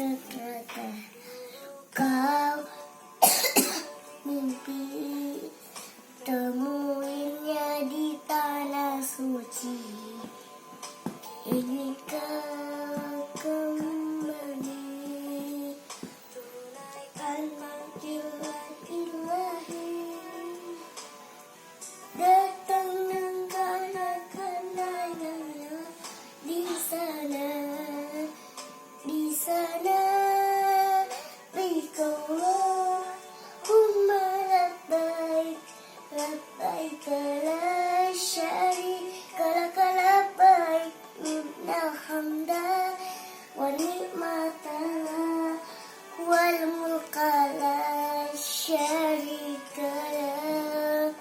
ternyata kau mimpi temuinya di tanah suci. Ini kau kembali tunaikan panggilan ilahi. Datang dengan kanak-kanaknya di sana, di sana. Allahumma labbaik, labbaik la syarika lak, labbaik innal hamda wa ni'mata wal mulka la syarika lak.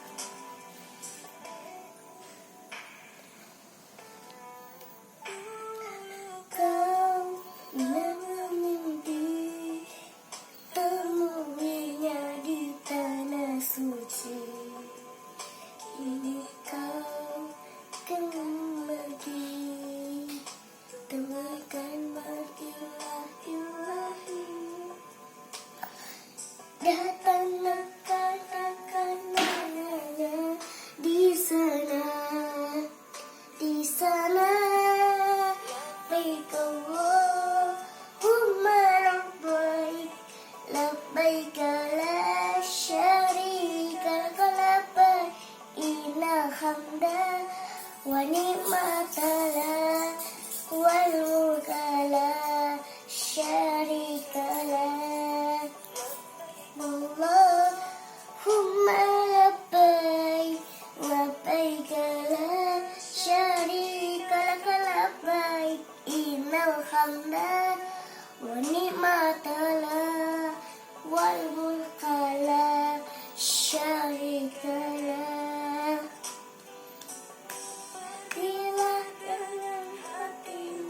Kau memimpi temuinya di tanah suci. Ini kau kembali temukan panggilan ilahi. Datanglah kanak-kanaknya di sana, di sana. Labbaik Allahumma labbaik, labbaik la syarika lak, labbaik innal hamda wa ni'mata wal mulka la syarika lak. Allahumma labbaik, labbaik la syarika lak, labbaik innal hamda wa ni'mata wal mulka la syarika